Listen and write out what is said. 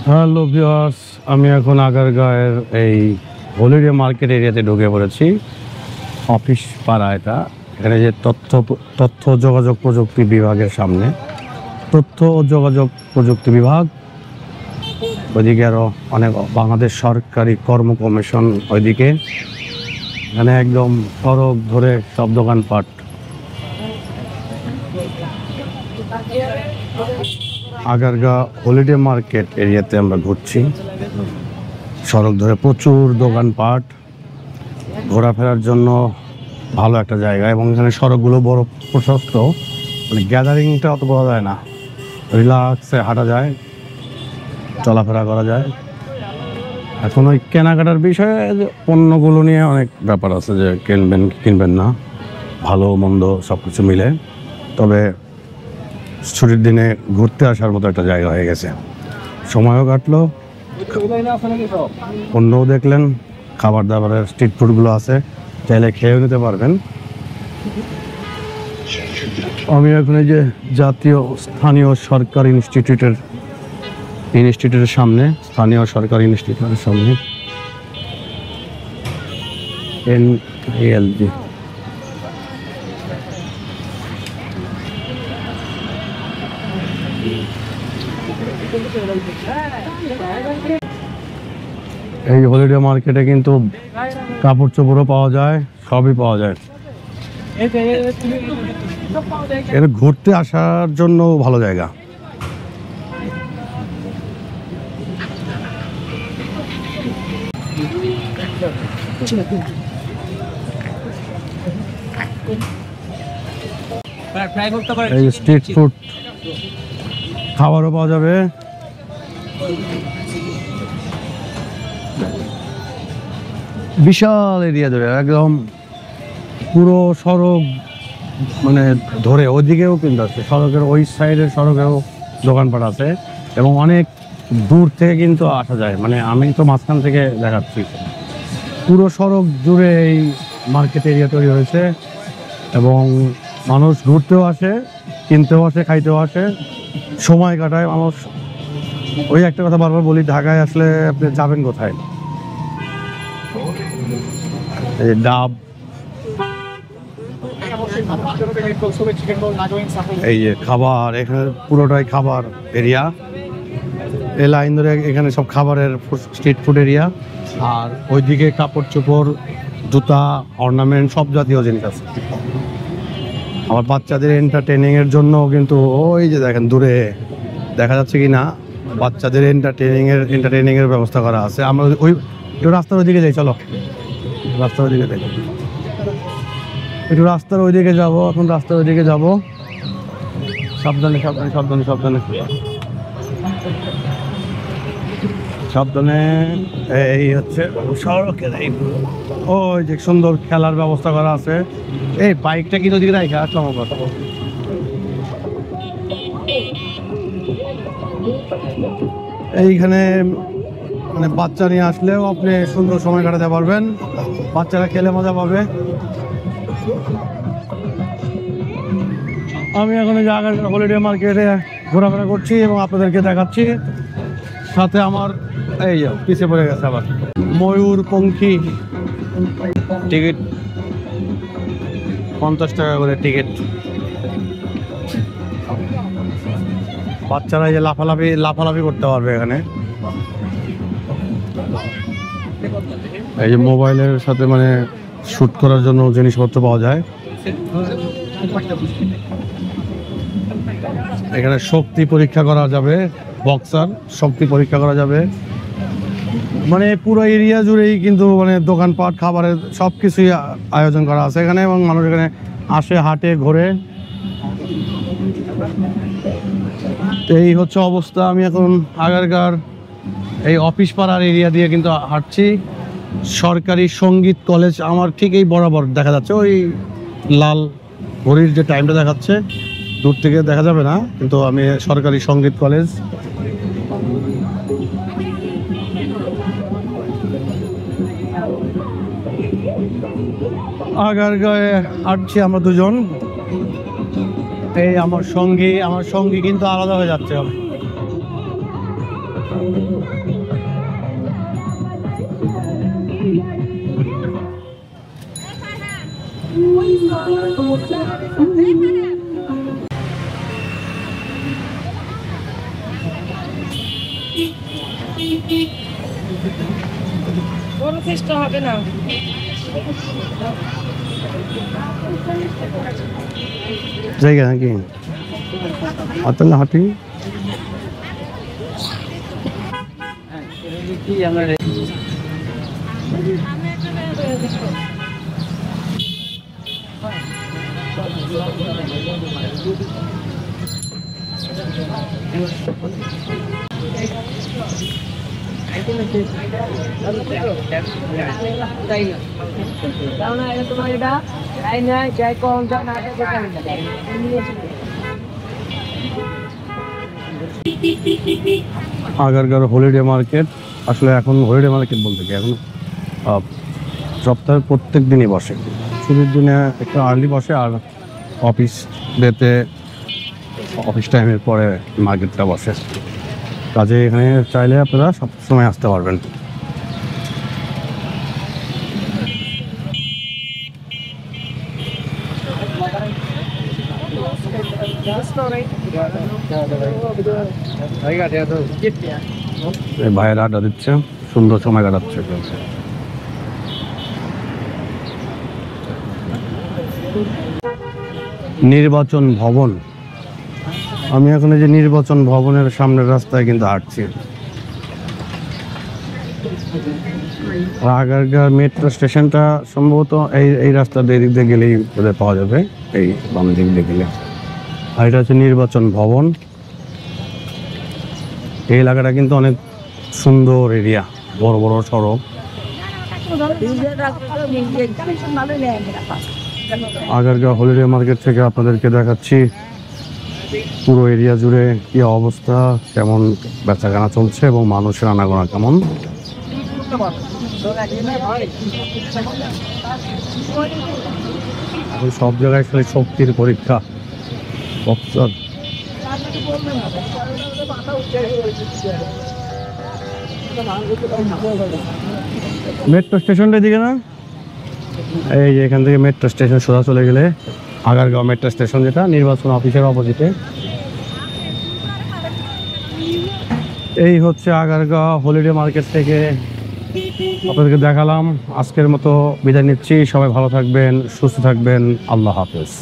Hello viewers, আমি এখন আগারগাঁয়ের এই হলিডে মার্কেট এরিয়াতে ঢুকে পড়েছি। অফিস পাড়া এটা। এখানে যে তথ্য যোগাযোগ প্রযুক্তি বিভাগের সামনে, তথ্য ও যোগাযোগ প্রযুক্তি বিভাগ, ওইদিকে আরও অনেক বাংলাদেশ সরকারি কর্ম কমিশন ওইদিকে। এখানে একদম সড়ক ধরে সব দোকানপাট। আগারগাঁ হলিডে মার্কেট এরিয়াতে আমরা ঘুরছি। সড়ক ধরে প্রচুর দোকানপাট, ঘোরাফেরার জন্য ভালো একটা জায়গা। এবং এখানে সড়কগুলো বড় প্রশস্ত, মানে গ্যাদারিংটা অত বলা যায় না, রিল্যাক্সে হাঁটা যায়, চলাফেরা করা যায়। এখন ওই কেনাকাটার বিষয়ে পণ্যগুলো নিয়ে অনেক ব্যাপার আছে, যে কিনবেন কিনবেন না, ভালো মন্দ সব কিছু মিলে। তবে ছুটির দিনে ঘুরতে আসার মতো একটা জায়গা হয়ে গেছে। সময়ও কাটলো, অন্যও দেখলেন, খাবার দাবারের স্ট্রিট ফুডগুলো আছে, চাইলে খেয়েও নিতে পারবেন। আমি এখন এই যে জাতীয় স্থানীয় সরকার ইনস্টিটিউটের সামনে, স্থানীয় সরকার ইনস্টিটিউটের সামনে NALG। এই হলিডে মার্কেটে কিন্তু কাপড় চোপড়ও পাওয়া যায়, সবই পাওয়া যায়। এর ঘুরতে আসার জন্য ভালো জায়গা। এই স্ট্রিট ফুড খাবারও পাওয়া যাবে। বিশাল এরিয়া ধরে একদম পুরো সড়ক মানে ধরে ওইদিকেও কিন্তু আছে, সড়কের ওই সাইডের সড়কেও দোকানপাট আছে। এবং অনেক দূর থেকে কিন্তু আসা যায়, মানে আমি তো মাঝখান থেকে দেখাচ্ছি। পুরো সড়ক জুড়ে এই মার্কেট এরিয়া তৈরি হয়েছে এবং মানুষ ঘুরতেও আসে, কিনতেও আসে, খাইতেও আসে, সময় কাটায় মানুষ। ওই একটা কথা বারবার বলি, ঢাকায় আসলে আপনি যাবেন কোথায়? এই ডাব, এই যে খাবার, এখানে পুরোটাই খাবার এরিয়া। এই লাইন ধরে এখানে সব খাবারের স্ট্রিট ফুড এরিয়া। আর ওইদিকে কাপড় চোপড়, জুতা, অর্নামেন্ট সব জাতীয় জিনিস আছে। আমার বাচ্চাদের এন্টারটেনিংয়ের জন্য কিন্তু ওই যে দেখেন দূরে দেখা যাচ্ছে কি না, বাচ্চাদের এন্টারটেনিংয়ের ব্যবস্থা করা আছে। আমরা ওই রাস্তার ওইদিকে যাই, চলো রাস্তার ওইদিকে যাই, একটু রাস্তার ওইদিকে যাবো। এখন রাস্তার ওইদিকে যাবো। সাবধানে সাবধানে সাবধানে সাবধানে সাবধানে। এই হচ্ছে সড়কের এই ওই যে সুন্দর খেলার ব্যবস্থা করা আছে। এই বাইকটা কিন্তু ওদিকে রাখা আসলাম আমার। এইখানে মানে বাচ্চা নিয়ে আসলেও আপনি সুন্দর সময় কাটাতে পারবেন, বাচ্চারা খেলে মজা পাবে। আমি এখন এই জায়গায় হলিডে মার্কেটে ঘোরাফেরা করছি এবং আপনাদেরকে দেখাচ্ছি। সাথে আমার এই পিছিয়ে পড়ে গেছে আবার ময়ূরপঙ্খী। টিকিট 50 টাকা করে টিকিট। বাচ্চারা এই যে লাফালাফি করতে পারবে এখানে। এই যে মোবাইলের সাথে মানে শুট করার জন্য জিনিসপত্র পাওয়া যায়। এখানে শক্তি পরীক্ষা করা যাবে, বক্সার শক্তি পরীক্ষা করা যাবে। মানে পুরো এরিয়া জুড়েই কিন্তু মানে দোকানপাট, খাবারের সব কিছুই আয়োজন করা আছে এখানে। এবং মানুষ এখানে আসে, হাটে, ঘোরে। এই হচ্ছে অবস্থা। আমি এখন আগারগাঁর এই অফিস পাড়ার এরিয়া দিয়ে কিন্তু হাঁটছি। সরকারি সঙ্গীত কলেজ আমার ঠিক এই বরাবর দেখা যাচ্ছে। ওই লাল ঘড়ির যে টাইমটা দেখাচ্ছে, দূর থেকে দেখা যাবে না, কিন্তু আমি সরকারি সঙ্গীত কলেজ। আগারগাঁয়ে হাঁটছি আমরা দুজন। এই আমার সঙ্গী কিন্তু আলাদা হয়ে যাচ্ছে। কোনো চেষ্টা হবে না। জায়গা নাকি আতঙ্ক হাঁটি আগারগাঁও হলিডে মার্কেট আসলে এখন হলিডে মার্কেট বলতে কি এখন সপ্তাহের প্রত্যেক দিনই বসে, ছুটির দিনে একটু আর্লি বসে আর অফিস ডেতে অফিস টাইমের পরে মার্কেটটা বসে। কাজে এখানে চাইলে আপনারা সব সময় আসতে পারবেন। ভাইয়ের আড্ডা দিচ্ছে, সুন্দর সময় কাটাচ্ছে। নির্বাচন ভবন, আমি এখন এই যে নির্বাচন ভবনের সামনের রাস্তায় কিন্তু হাঁটছি। আগারগাঁও মেট্রো স্টেশনটা সম্ভবত এই রাস্তা দিয়ে দিক দিয়ে গেলেই পাওয়া যাবে, এই বাম দিক দিয়ে গেলে। আর এটা হচ্ছে নির্বাচন ভবন। এই এলাকাটা কিন্তু অনেক সুন্দর এরিয়া, বড় বড় সড়ক। আগারগাঁও হলিডে মার্কেট থেকে আপনাদেরকে দেখাচ্ছি পুরো এরিয়া জুড়ে কি অবস্থা, কেমন বেচাকেনা চলছে এবং মানুষের আনাগোনা কেমন। এখন সব জায়গায় খালি শক্তির পরীক্ষা। মেট্রো স্টেশনটা দিকে না, এই যে এখান থেকে মেট্রো স্টেশন সোজা চলে গেলে আগারগাঁও মেট্রো স্টেশন, যেটা নির্বাচন অফিসের অপোজিটে। এই হচ্ছে আগারগাঁও হলিডে মার্কেট থেকে আপনাদেরকে দেখালাম। আজকের মতো বিদায় নিচ্ছি, সবাই ভালো থাকবেন, সুস্থ থাকবেন, আল্লাহ হাফেজ।